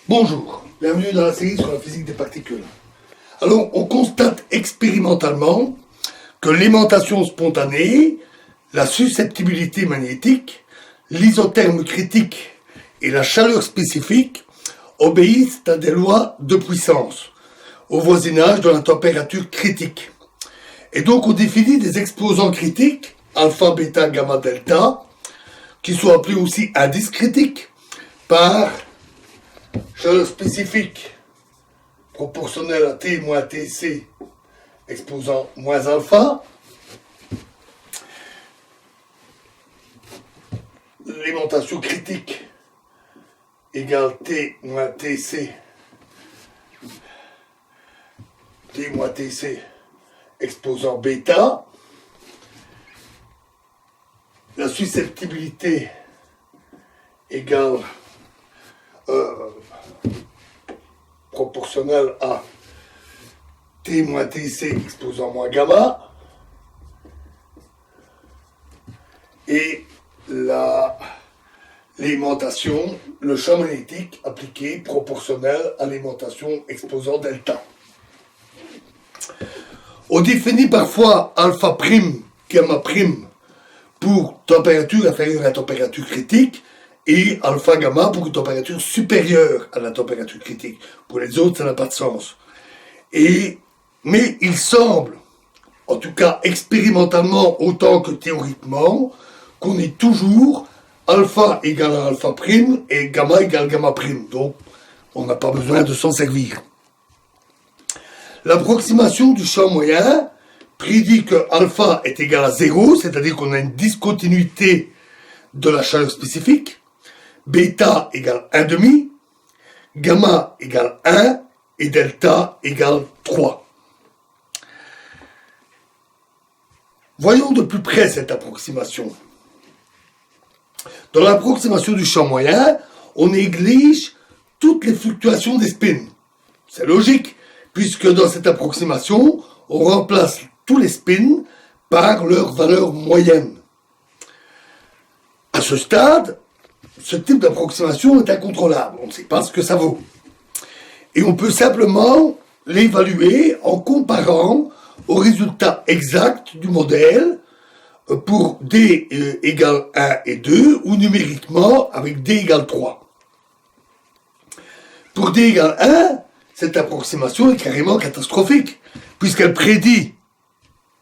Bonjour, bienvenue dans la série sur la physique des particules. Alors, on constate expérimentalement que l'aimantation spontanée, la susceptibilité magnétique, l'isotherme critique et la chaleur spécifique obéissent à des lois de puissance, au voisinage de la température critique. Et donc, on définit des exposants critiques, alpha, bêta, gamma, delta, qui sont appelés aussi indices critiques, par chaleur spécifique proportionnelle à T moins Tc exposant moins alpha, l'aimantation critique égale T moins Tc, T moins Tc exposant bêta, la susceptibilité égale proportionnelle à T moins Tc exposant moins gamma, et l'aimantation, le champ magnétique appliqué proportionnel à l'aimantation exposant delta. On définit parfois alpha prime, gamma prime pour température inférieure à la température critique et alpha gamma pour une température supérieure à la température critique. Pour les autres, ça n'a pas de sens. Mais il semble, en tout cas expérimentalement autant que théoriquement, qu'on est toujours alpha égale à alpha prime et gamma égale gamma prime. Donc, on n'a pas besoin de s'en servir. L'approximation du champ moyen prédit que alpha est égal à 0, c'est-à-dire qu'on a une discontinuité de la chaleur spécifique, bêta égale 1,5, gamma égale 1 et delta égale 3. Voyons de plus près cette approximation. Dans l'approximation du champ moyen, on néglige toutes les fluctuations des spins. C'est logique, puisque dans cette approximation, on remplace tous les spins par leur valeur moyenne. À ce stade, ce type d'approximation est incontrôlable. On ne sait pas ce que ça vaut. Et on peut simplement l'évaluer en comparant au résultat exact du modèle pour D égale 1 et 2 ou numériquement avec D égale 3. Pour D égale 1, cette approximation est carrément catastrophique puisqu'elle prédit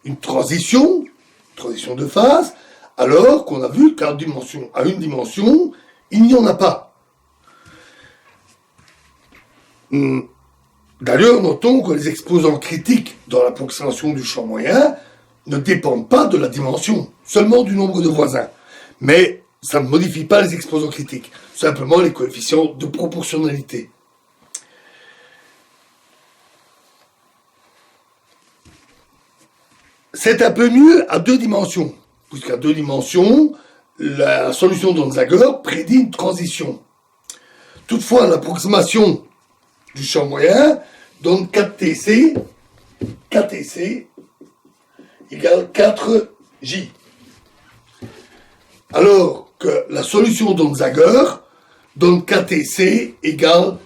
une transition de phase, alors qu'on a vu qu'à une dimension, il n'y en a pas. D'ailleurs, notons que les exposants critiques dans l'approximation du champ moyen ne dépendent pas de la dimension, seulement du nombre de voisins. Mais ça ne modifie pas les exposants critiques, simplement les coefficients de proportionnalité. C'est un peu mieux à deux dimensions, puisqu'à deux dimensions, la solution d'Onsager prédit une transition. Toutefois, l'approximation du champ moyen donne 4Tc égale 4J. Alors que la solution d'Onsager donne 4Tc égale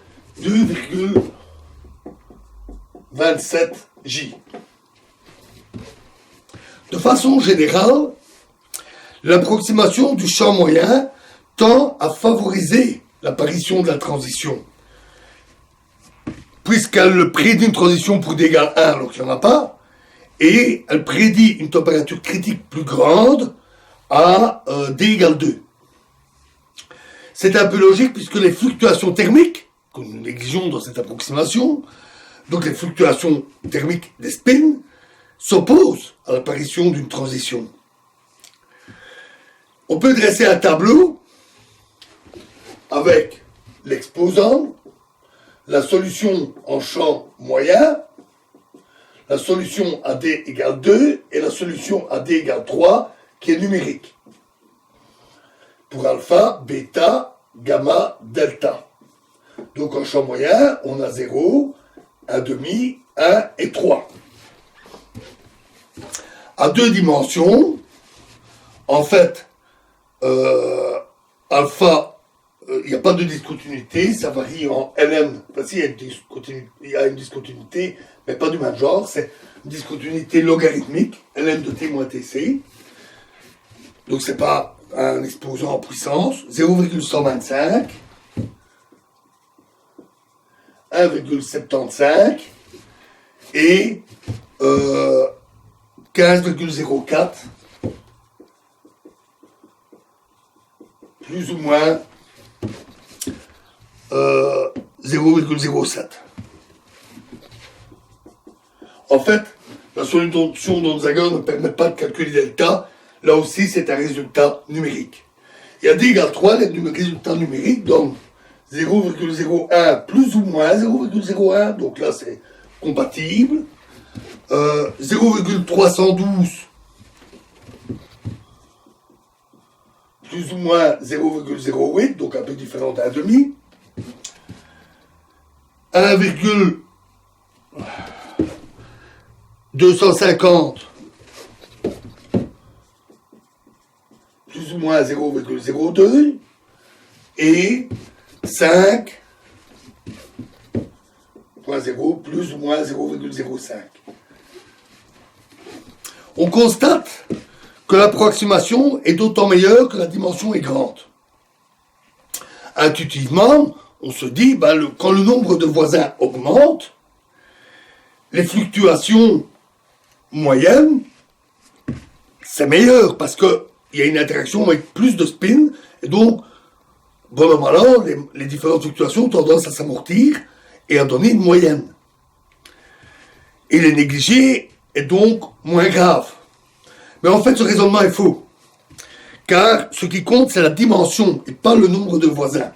2,27J. De façon générale, l'approximation du champ moyen tend à favoriser l'apparition de la transition, puisqu'elle prédit une transition pour D égale 1 alors qu'il n'y en a pas, et elle prédit une température critique plus grande à D égale 2. C'est un peu logique puisque les fluctuations thermiques, que nous négligeons dans cette approximation, donc les fluctuations thermiques des spins, s'opposent à l'apparition d'une transition. On peut dresser un tableau avec l'exposant, la solution en champ moyen, la solution à D égale 2 et la solution à D égale 3 qui est numérique. Pour alpha, bêta, gamma, delta. Donc en champ moyen, on a 0, 1,5, 1 et 3. À deux dimensions, en fait, alpha il n'y a pas de discontinuité, ça varie en Ln. Enfin, si, il y a une discontinuité, mais pas du même genre, c'est une discontinuité logarithmique, Ln de t moins tc. Donc c'est pas un exposant en puissance, 0,125, 1,75 et 15,04 plus ou moins 0,07. En fait, la solution d'Onzager ne permet pas de calculer delta. Là aussi, c'est un résultat numérique. Et à d égale 3, les résultats numériques donnent 0,01 plus ou moins 0,01. Donc là, c'est compatible. 0,312 plus ou moins 0,08, donc un peu différent d'un demi. 1,250 plus ou moins 0,02 et 5,0 plus ou moins 0,05. On constate que l'approximation est d'autant meilleure que la dimension est grande. Intuitivement, on se dit, quand le nombre de voisins augmente, les fluctuations moyennes, c'est meilleur parce qu'il y a une interaction avec plus de spin, et donc, bon an, mal an, les différentes fluctuations ont tendance à s'amortir et à donner une moyenne. Et les négligés est donc moins grave. Mais en fait, ce raisonnement est faux. Car ce qui compte, c'est la dimension et pas le nombre de voisins.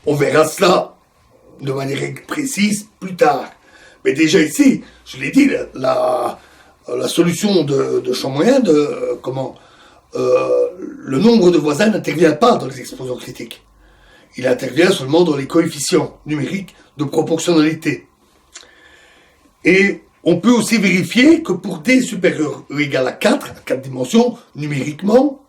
On verra cela de manière précise plus tard. Mais déjà ici, je l'ai dit, la solution de champ moyen, le nombre de voisins n'intervient pas dans les exposants critiques. Il intervient seulement dans les coefficients numériques de proportionnalité. Et on peut aussi vérifier que pour d supérieur ou égal à 4 dimensions, numériquement,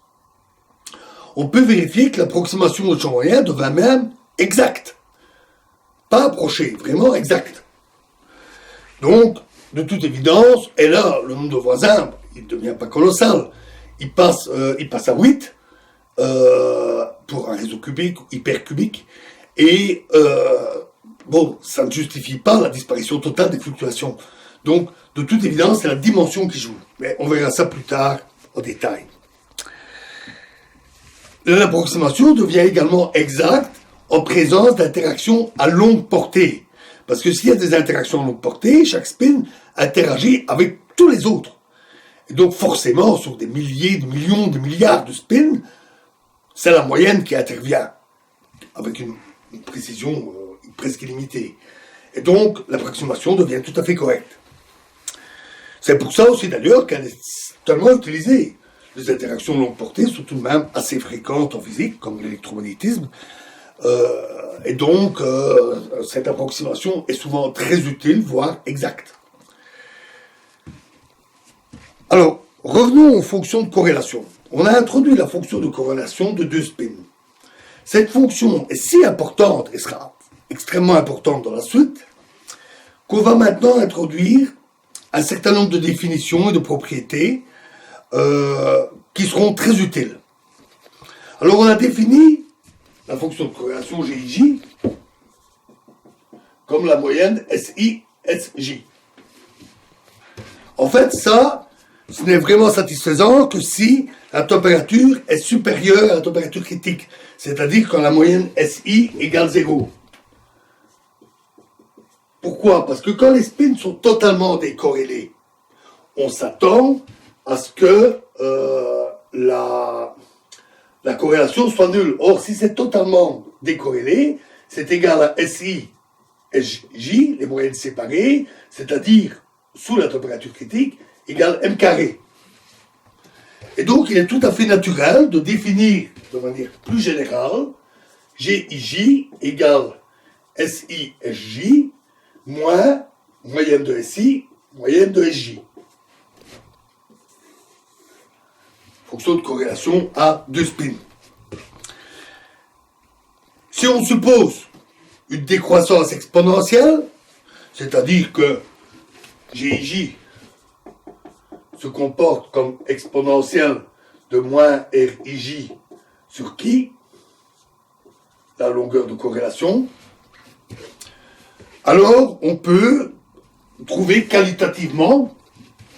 on peut vérifier que l'approximation au champ moyen devient même exacte. Pas approchée, vraiment exacte. Donc, de toute évidence, et là, le nombre de voisins, il ne devient pas colossal. Il passe à 8 pour un réseau cubique, hypercubique, et ça ne justifie pas la disparition totale des fluctuations. Donc, de toute évidence, c'est la dimension qui joue. Mais on verra ça plus tard en détail. L'approximation devient également exacte en présence d'interactions à longue portée. Parce que s'il y a des interactions à longue portée, chaque spin interagit avec tous les autres. Et donc forcément, sur des milliers, des millions, des milliards de spins, c'est la moyenne qui intervient, avec une précision presque illimitée. Et donc, l'approximation devient tout à fait correcte. C'est pour ça aussi d'ailleurs qu'elle est tellement utilisée. Les interactions longue portée sont tout de même assez fréquentes en physique, comme l'électromagnétisme. Et donc, cette approximation est souvent très utile, voire exacte. Alors, revenons aux fonctions de corrélation. On a introduit la fonction de corrélation de deux spins. Cette fonction est si importante, et sera extrêmement importante dans la suite, qu'on va maintenant introduire un certain nombre de définitions et de propriétés qui seront très utiles. Alors, on a défini la fonction de corrélation GIJ comme la moyenne SI-SJ. En fait, ça, ce n'est vraiment satisfaisant que si la température est supérieure à la température critique, c'est-à-dire quand la moyenne SI égale 0. Pourquoi? Parce que quand les spins sont totalement décorrélés, on s'attend à ce que la corrélation soit nulle. Or, si c'est totalement décorrélé, c'est égal à SI, SJ, les moyennes séparées, c'est-à-dire sous la température critique, égale M carré. Et donc, il est tout à fait naturel de définir de manière plus générale GIJ égale SI, SJ, moins moyenne de SI, moyenne de SJ. Fonction de corrélation à deux spins. Si on suppose une décroissance exponentielle, c'est-à-dire que GIJ se comporte comme exponentielle de moins RIJ sur qui, la longueur de corrélation, alors on peut trouver qualitativement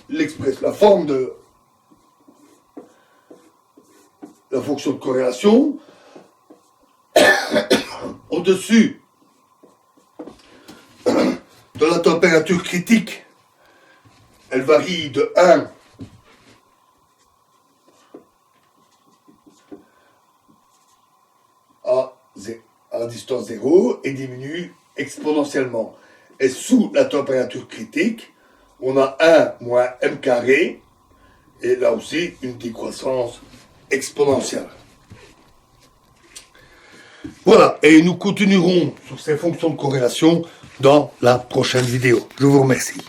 la forme de la fonction de corrélation au-dessus de la température critique. Elle varie de 1 à distance 0 et diminue exponentiellement. Et sous la température critique, on a 1 moins m carré, et là aussi une décroissance exponentielle. Voilà, et nous continuerons sur ces fonctions de corrélation dans la prochaine vidéo. Je vous remercie.